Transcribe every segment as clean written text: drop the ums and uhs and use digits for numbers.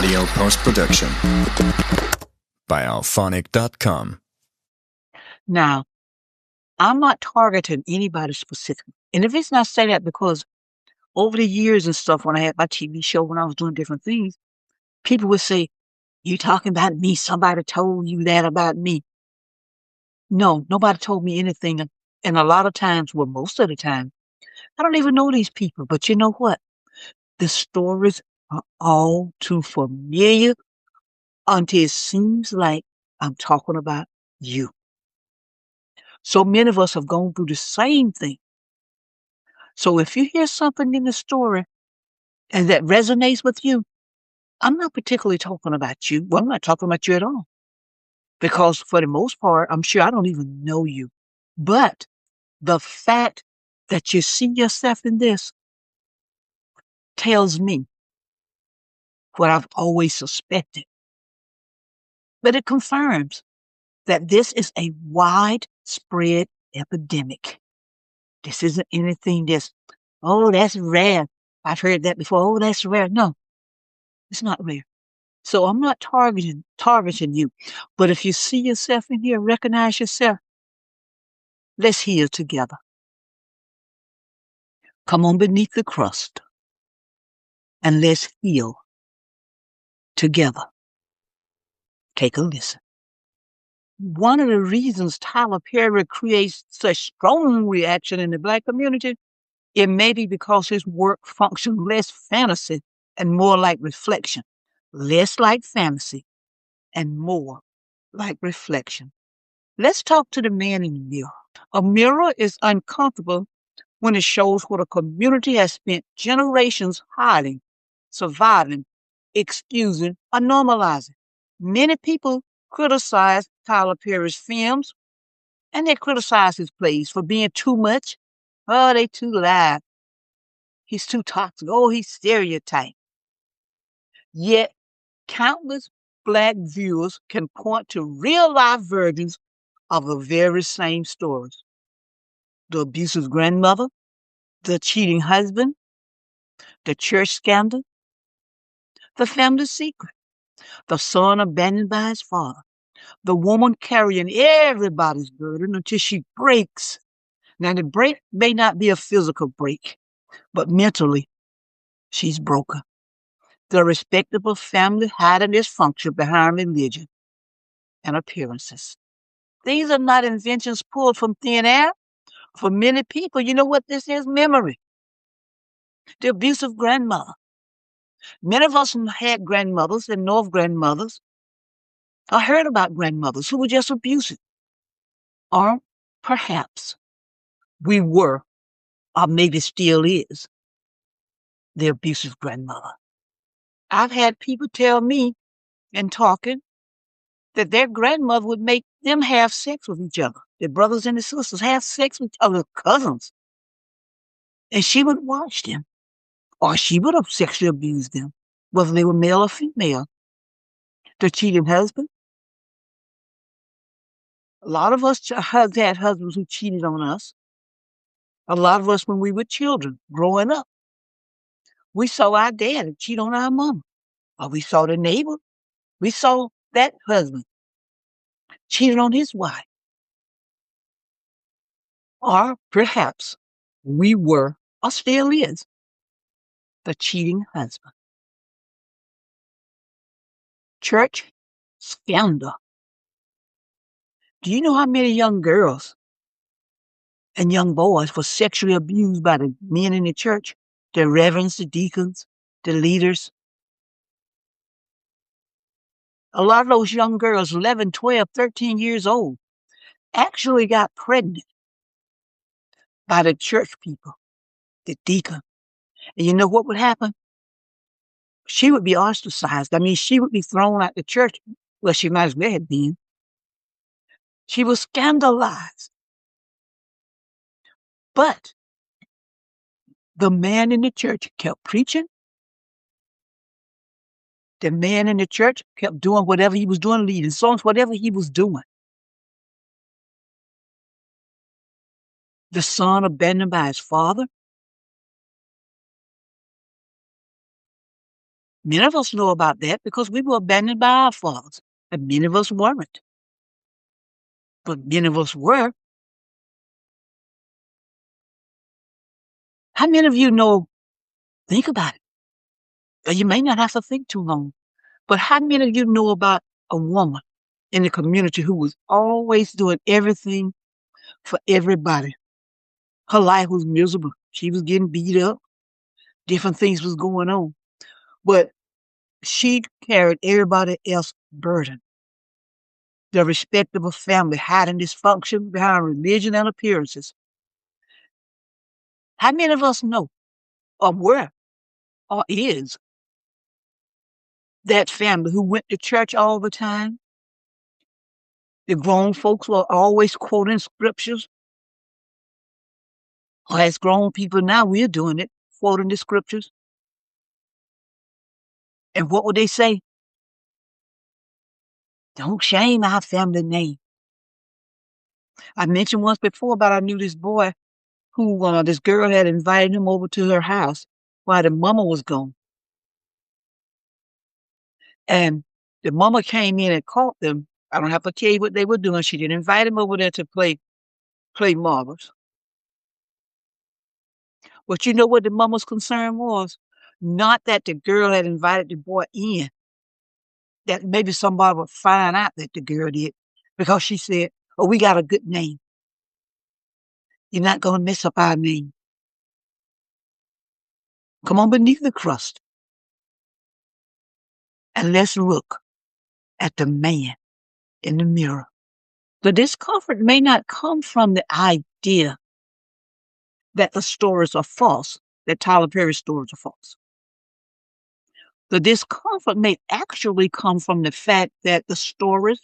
audio post-production by alphonic.com. Now, I'm not targeting anybody specific. And the reason I say that because over the years and stuff, when I had my TV show, when I was doing different things, people would say, "You talking about me? Somebody told you that about me." No, nobody told me anything. And a lot of times, well, most of the time, I don't even know these people. But you know what? The stories are all too familiar until it seems like I'm talking about you. So many of us have gone through the same thing. So if you hear something in the story and that resonates with you, I'm not particularly talking about you. Well, I'm not talking about you at all. Because for the most part, I'm sure I don't even know you. But the fact that you see yourself in this tells me what I've always suspected. But it confirms that this is a widespread epidemic. This isn't anything that's rare. I've heard that before. Oh, that's rare. No, it's not rare. So I'm not targeting you. But if you see yourself in here, recognize yourself, let's heal together. Come on beneath the crust and let's heal together. Take a listen. One of the reasons Tyler Perry creates such strong reaction in the Black community, it may be because his work functions less fantasy and more like reflection, less like fantasy and more like reflection. Let's talk to the man in the mirror. A mirror is uncomfortable when it shows what a community has spent generations hiding, surviving, excusing, or normalizing. Many people criticize Tyler Perry's films, and they criticize his plays for being too much. Oh, they too loud. He's too toxic. Oh, he's stereotyped. Yet, countless Black viewers can point to real-life versions of the very same stories. The abusive grandmother, the cheating husband, the church scandal, the family secret, the son abandoned by his father, the woman carrying everybody's burden until she breaks. Now, the break may not be a physical break, but mentally, she's broken. The respectable family hiding dysfunction behind religion and appearances. These are not inventions pulled from thin air. For many people, you know what this is? Memory. The abusive grandmother. Many of us had grandmothers and know of grandmothers. I heard about grandmothers who were just abusive. Or perhaps we were, or maybe still is, the abusive grandmother. I've had people tell me in talking that their grandmother would make them have sex with each other. Their brothers and their sisters have sex with other cousins. And she would watch them. Or she would have sexually abused them, whether they were male or female. The cheating husband. A lot of us had husbands who cheated on us. A lot of us, when we were children, growing up, we saw our dad cheat on our mom. Or we saw the neighbor. We saw that husband cheating on his wife. Or perhaps we were, or still is, the cheating husband. Church scandal. Do you know how many young girls and young boys were sexually abused by the men in the church? The reverends, the deacons, the leaders. A lot of those young girls, 11, 12, 13 years old, actually got pregnant by the church people, the deacon. And you know what would happen? She would be ostracized. I mean, she would be thrown out the church. Well, she might as well have been. She was scandalized. But the man in the church kept preaching. The man in the church kept doing whatever he was doing, leading songs, whatever he was doing. The son abandoned by his father. Many of us know about that because we were abandoned by our fathers, and many of us weren't. But many of us were. How many of you know, think about it. You may not have to think too long, but how many of you know about a woman in the community who was always doing everything for everybody? Her life was miserable. She was getting beat up. Different things was going on. But she carried everybody else's burden. The respect of a family, hiding dysfunction behind religion and appearances. How many of us know or were or is that family who went to church all the time? The grown folks were always quoting scriptures. Or as grown people now, we're doing it, quoting the scriptures. And what would they say? Don't shame our family name. I mentioned once before about I knew this boy who this girl had invited him over to her house while the mama was gone. And the mama came in and caught them. I don't have to tell you what they were doing. She didn't invite him over there to play marbles. But you know what the mama's concern was? Not that the girl had invited the boy in, that maybe somebody would find out that the girl did, because she said, oh, we got a good name. You're not going to mess up our name. Come on beneath the crust and let's look at the man in the mirror. The discomfort may not come from the idea that the stories are false, that Tyler Perry's stories are false. The discomfort may actually come from the fact that the stories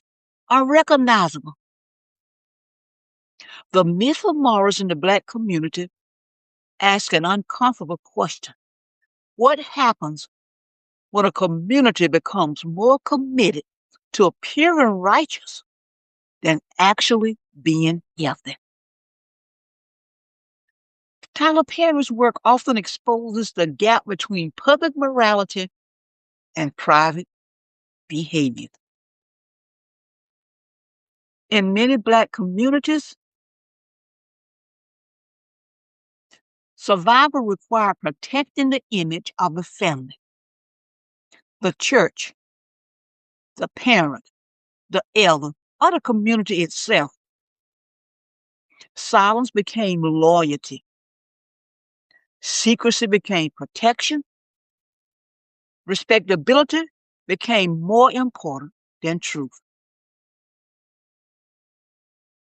are recognizable. The myth of morals in the Black community asks an uncomfortable question. What happens when a community becomes more committed to appearing righteous than actually being healthy? Tyler Perry's work often exposes the gap between public morality and private behavior. In many Black communities, survival requires protecting the image of the family, the church, the parent, the elder, or the community itself. Silence became loyalty. Secrecy became protection. Respectability became more important than truth.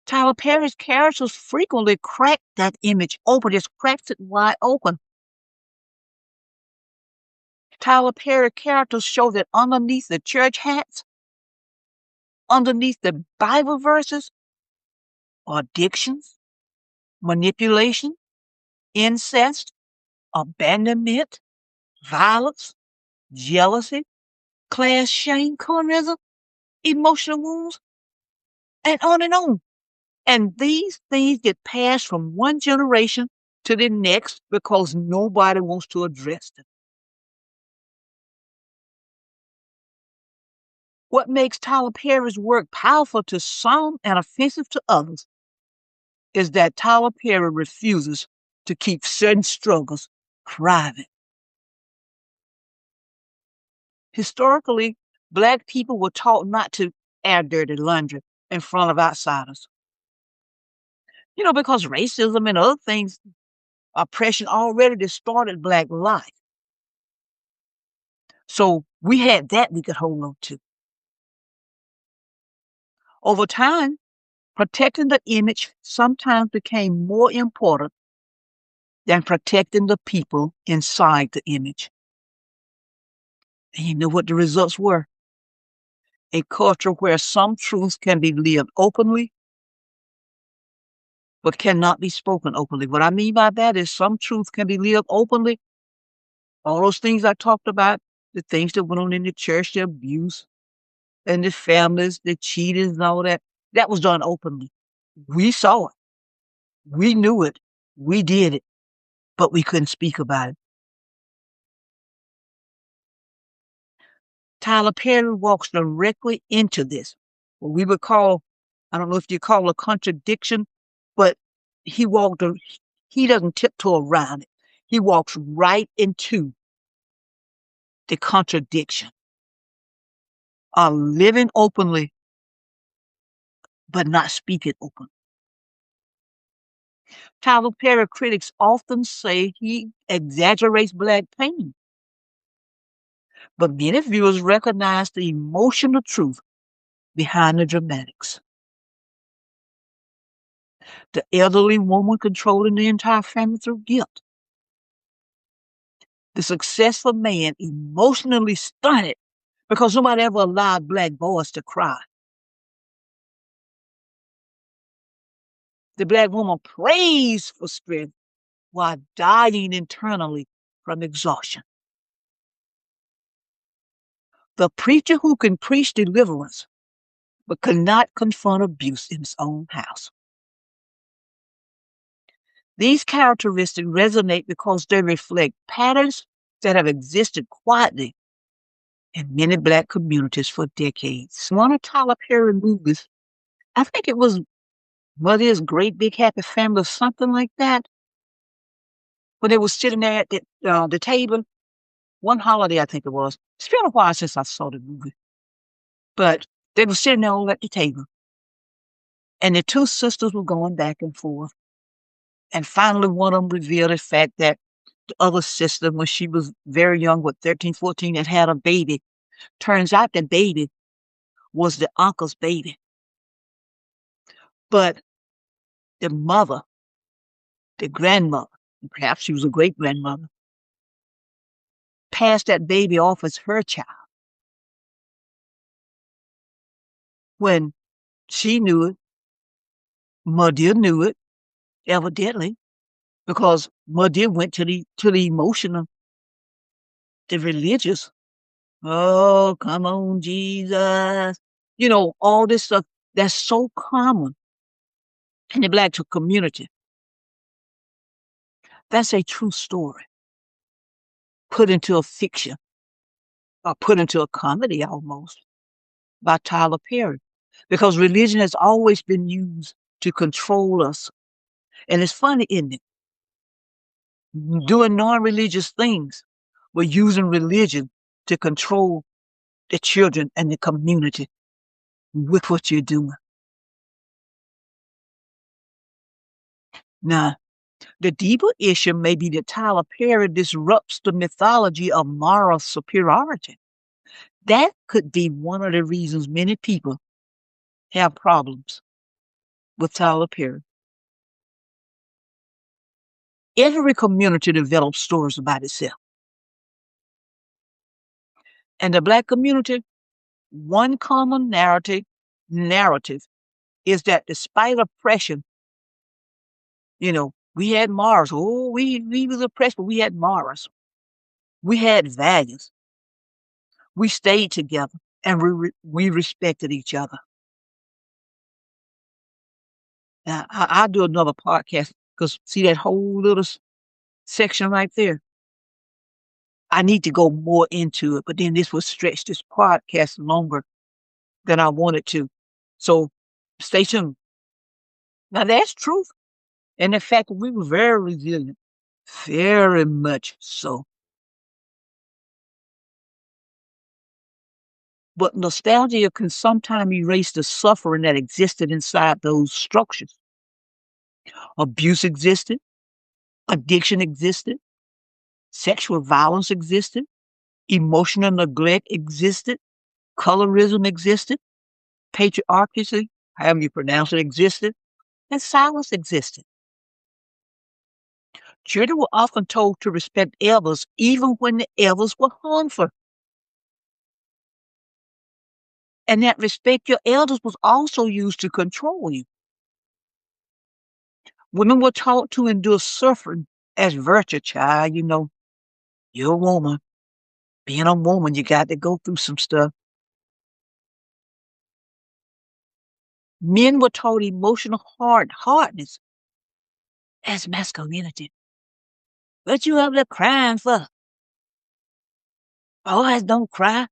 Tyler Perry's characters frequently crack that image open, just cracks it wide open. Tyler Perry characters show that underneath the church hats, underneath the Bible verses, are addictions, manipulation, incest, abandonment, violence, jealousy, class shame, colorism, emotional wounds, and on and on. And these things get passed from one generation to the next because nobody wants to address them. What makes Tyler Perry's work powerful to some and offensive to others is that Tyler Perry refuses to keep certain struggles private. Historically, Black people were taught not to air dirty laundry in front of outsiders. Because racism and other things, oppression already distorted Black life. So we had that we could hold on to. Over time, protecting the image sometimes became more important than protecting the people inside the image. And you know what the results were? A culture where some truths can be lived openly, but cannot be spoken openly. What I mean by that is some truths can be lived openly. All those things I talked about, the things that went on in the church, the abuse, and the families, the cheaters and all that, that was done openly. We saw it. We knew it. We did it. But we couldn't speak about it. Tyler Perry walks directly into this. What we would call, I don't know if you call a contradiction, but he doesn't tiptoe around it. He walks right into the contradiction of living openly, but not speaking openly. Tyler Perry critics often say he exaggerates Black pain, but many viewers recognize the emotional truth behind the dramatics. The elderly woman controlling the entire family through guilt. The successful man emotionally stunted because nobody ever allowed Black boys to cry. The Black woman prays for strength while dying internally from exhaustion. The preacher who can preach deliverance but cannot confront abuse in his own house. These characteristics resonate because they reflect patterns that have existed quietly in many Black communities for decades. One of Tyler Perry movies, I think it was Mother's Great Big Happy Family or something like that, when they were sitting there at the table, one holiday I think it was. It's been a while since I saw the movie. But they were sitting there all at the table. And the two sisters were going back and forth. And finally, one of them revealed the fact that the other sister, when she was very young, 13, 14, had a baby. Turns out the baby was the uncle's baby. But the mother, the grandmother, perhaps she was a great grandmother, passed that baby off as her child. When she knew it, Mother knew it, evidently, because Mother went to the emotional, the religious. Oh, come on, Jesus. You know, all this stuff that's so common in the Black community. That's a true story put into a fiction or put into a comedy almost by Tyler Perry, because religion has always been used to control us. And it's funny, isn't it? Doing non-religious things, we're using religion to control the children and the community with what you're doing. Now, the deeper issue may be that Tyler Perry disrupts the mythology of moral superiority. That could be one of the reasons many people have problems with Tyler Perry. Every community develops stories about itself. And the Black community, one common narrative is that despite oppression, you know, we had Mars. Oh, we was oppressed, but we had Mars. We had values. We stayed together and we respected each other. Now, I'll do another podcast because see that whole little section right there? I need to go more into it, but then this will stretch this podcast longer than I wanted to. So stay tuned. Now that's truth. And in fact, we were very resilient, very much so. But nostalgia can sometimes erase the suffering that existed inside those structures. Abuse existed, addiction existed, sexual violence existed, emotional neglect existed, colorism existed, patriarchy, however you pronounce it, existed, and silence existed. Children were often told to respect elders even when the elders were harmful. And that respect your elders was also used to control you. Women were taught to endure suffering as virtue, child. You know, you're a woman. Being a woman, you got to go through some stuff. Men were taught emotional hardness as masculinity. What you up there crying for? Boys don't cry.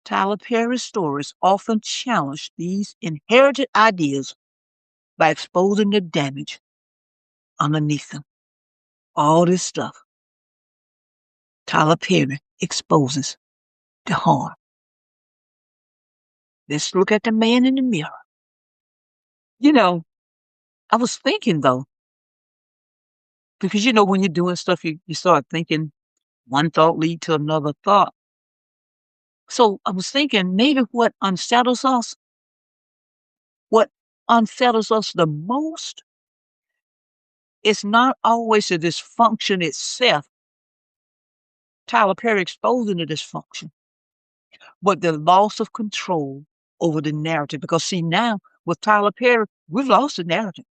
Tyler Perry's stories often challenge these inherited ideas by exposing the damage underneath them. All this stuff, Tyler Perry exposes the harm. Let's look at the man in the mirror. You know, I was thinking though, because when you're doing stuff, you start thinking one thought lead to another thought. So I was thinking maybe what unsettles us the most is not always the dysfunction itself. Tyler Perry exposing the dysfunction, but the loss of control over the narrative. Because see, now with Tyler Perry, we've lost the narrative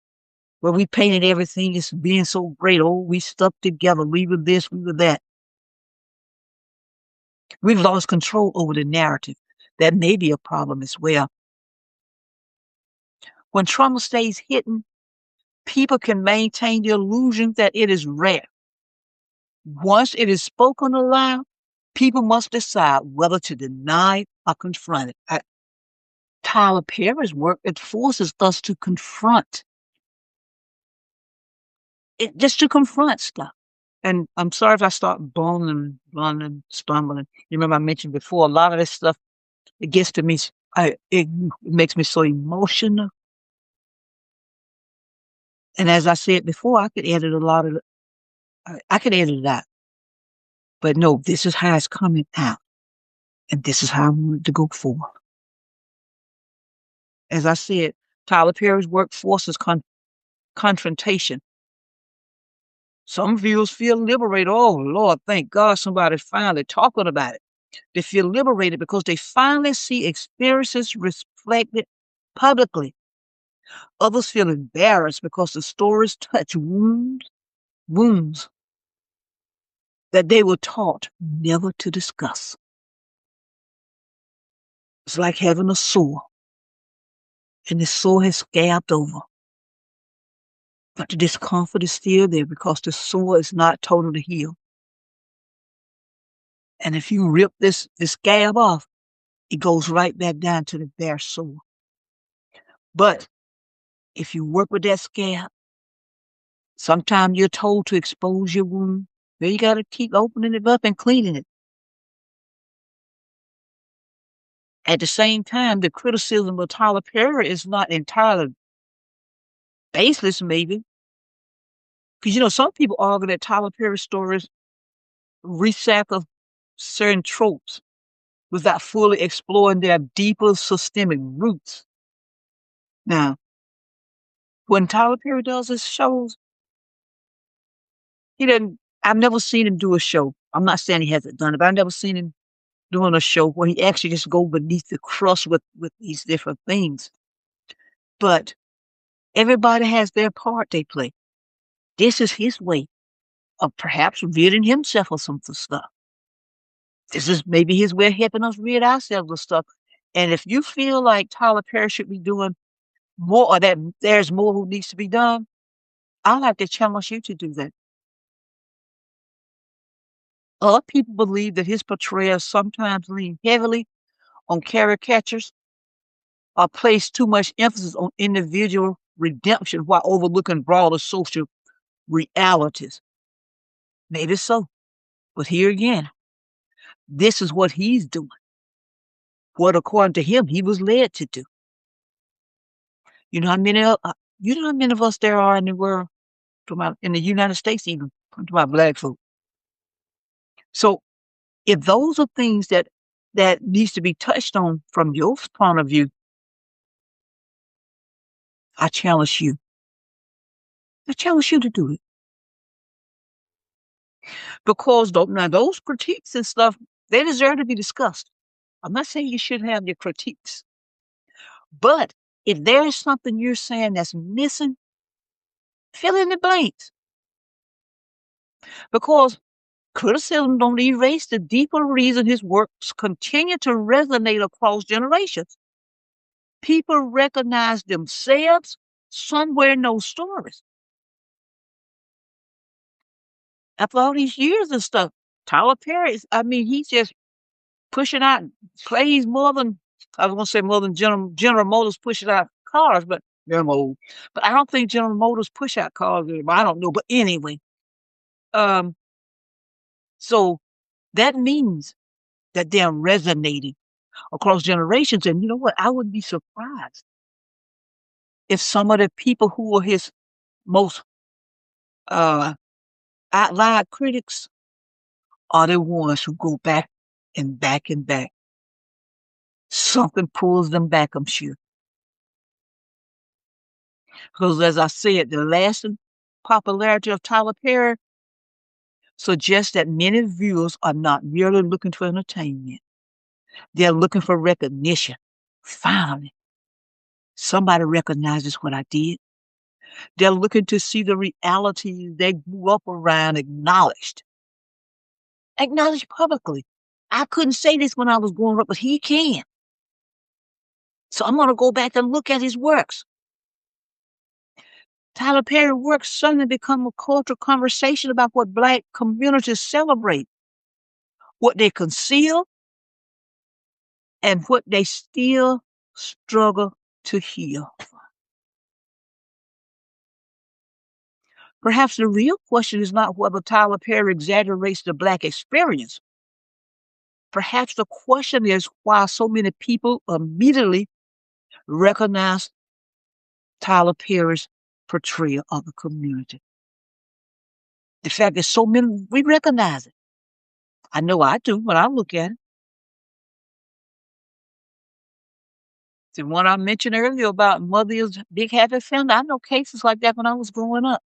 where we painted everything as being so great. Oh, we stuck together. We were this, we were that. We've lost control over the narrative. That may be a problem as well. When trauma stays hidden, people can maintain the illusion that it is rare. Once it is spoken aloud, people must decide whether to deny or confront it. Tyler Perry's work, it forces us to confront it, just to confront stuff. And I'm sorry if I start blundering, stumbling. You remember I mentioned before, a lot of this stuff, it gets to me, it makes me so emotional. And as I said before, I could edit I could edit it out. But no, this is how it's coming out. And this is how I want to go forward. As I said, Tyler Perry's work forces confrontation. Some viewers feel liberated. Oh, Lord, thank God somebody's finally talking about it. They feel liberated because they finally see experiences reflected publicly. Others feel embarrassed because the stories touch wounds that they were taught never to discuss. It's like having a sore, and the sore has scabbed over. But the discomfort is still there because the sore is not totally healed. And if you rip this scab off, it goes right back down to the bare sore. But if you work with that scab, sometimes you're told to expose your wound. Then you got to keep opening it up and cleaning it. At the same time, the criticism of Tyler Perry is not entirely baseless, maybe. Because, some people argue that Tyler Perry stories recycle certain tropes without fully exploring their deeper systemic roots. Now, when Tyler Perry does his shows, I've never seen him do a show. I'm not saying he hasn't done it, but I've never seen him doing a show where he actually just go beneath the crust with these different things. But everybody has their part they play. This is his way of perhaps ridding himself of some stuff. This is maybe his way of helping us rid ourselves of stuff. And if you feel like Tyler Perry should be doing more, or that there's more who needs to be done, I'd like to challenge you to do that. Other people believe that his portrayals sometimes lean heavily on caricatures or place too much emphasis on individual redemption while overlooking broader social realities. Maybe so. But here again, this is what he's doing. What, according to him, he was led to do. You know how many of us there are in the world, in the United States even, to my black folk. So if those are things that needs to be touched on from your point of view, I challenge you. I challenge you to do it. Because those critiques and stuff, they deserve to be discussed. I'm not saying you shouldn't have your critiques. But if there is something you're saying that's missing, fill in the blanks. Because criticism don't erase the deeper reason his works continue to resonate across generations. People recognize themselves somewhere in those stories. After all these years and stuff, Tyler Perry, he's just pushing out plays more than, I was going to say more than General Motors pushing out cars, but I don't think General Motors push out cars anymore. I don't know, but anyway. So that means that they're resonating across generations. And you know what? I wouldn't be surprised if some of the people who were his most outlier critics are the ones who go back and back and back. Something pulls them back, I'm sure. Because as I said, the lasting popularity of Tyler Perry suggests that many viewers are not merely looking for entertainment. They're looking for recognition. Finally, somebody recognizes what I did. They're looking to see the reality they grew up around acknowledged. Acknowledged publicly. I couldn't say this when I was growing up, but he can. So I'm going to go back and look at his works. Tyler Perry works suddenly become a cultural conversation about what Black communities celebrate, what they conceal, and what they still struggle to heal. Perhaps the real question is not whether Tyler Perry exaggerates the Black experience. Perhaps the question is why so many people immediately recognize Tyler Perry's portrayal of the community. The fact that so many, we recognize it. I know I do when I look at it. The one I mentioned earlier about Mother's Big Happy Family, I know cases like that when I was growing up.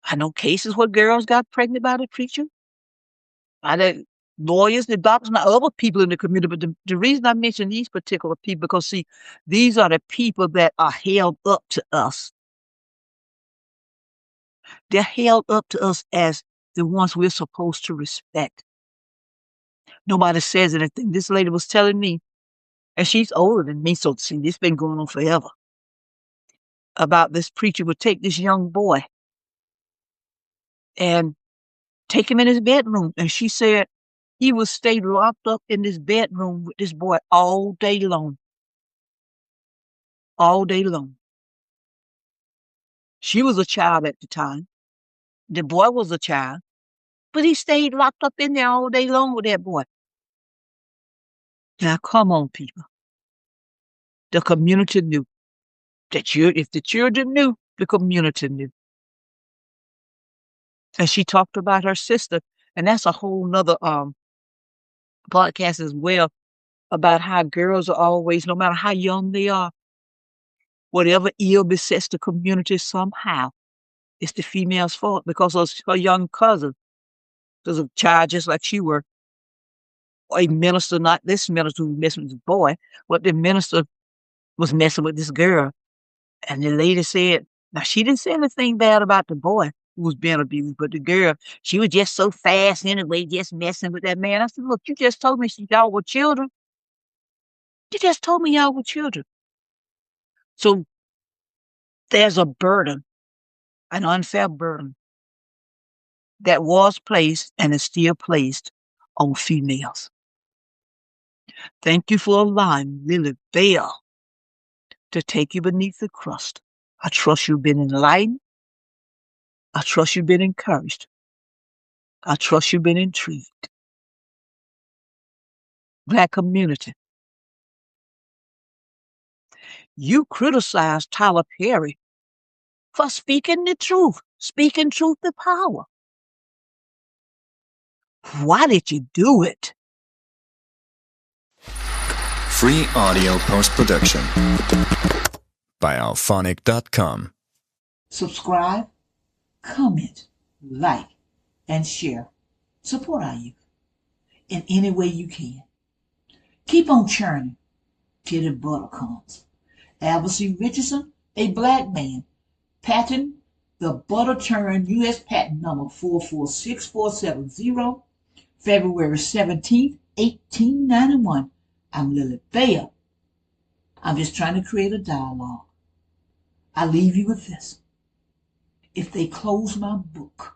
I know cases where girls got pregnant by the preacher. I know lawyers, the doctors, and other people in the community. But the reason I mention these particular people, because see, these are the people that are held up to us. They're held up to us as the ones we're supposed to respect. Nobody says anything. This lady was telling me, and she's older than me, so see, this has been going on forever, about this preacher would take this young boy and take him in his bedroom. And she said he would stay locked up in this bedroom with this boy all day long. All day long. She was a child at the time. The boy was a child. But he stayed locked up in there all day long with that boy. Now, come on, people. The community knew. If the children knew, the community knew. And she talked about her sister. And that's a whole nother podcast as well, about how girls are always, no matter how young they are, whatever ill besets the community somehow, it's the female's fault, because of her young cousin was a child just like she were. A minister, not this minister who was messing with the boy, but the minister was messing with this girl. And the lady said, now she didn't say anything bad about the boy who was being abused, but the girl, she was just so fast anyway, just messing with that man. I said, look, you just told me y'all were children. You just told me y'all were children. So there's a burden, an unfair burden, that was placed and is still placed on females. Thank you for allowing Lily Bell to take you beneath the crust. I trust you've been enlightened. I trust you've been encouraged. I trust you've been intrigued. Black community, you criticized Tyler Perry for speaking the truth, speaking truth to power. Why did you do it? Free audio post-production by alphonic.com. Subscribe, comment, like, and share. Support our youth in any way you can. Keep on churning till the butter comes. Albert C. Richardson, a Black man, patent the butter churn U.S. patent number 446470, February 17th, 1891. I'm Lily Bell. I'm just trying to create a dialogue. I leave you with this. If they close my book,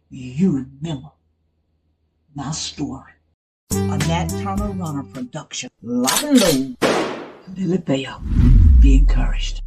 you remember my story. A Nat Turner Runner production. Lock and load. Lily Bell. Be encouraged.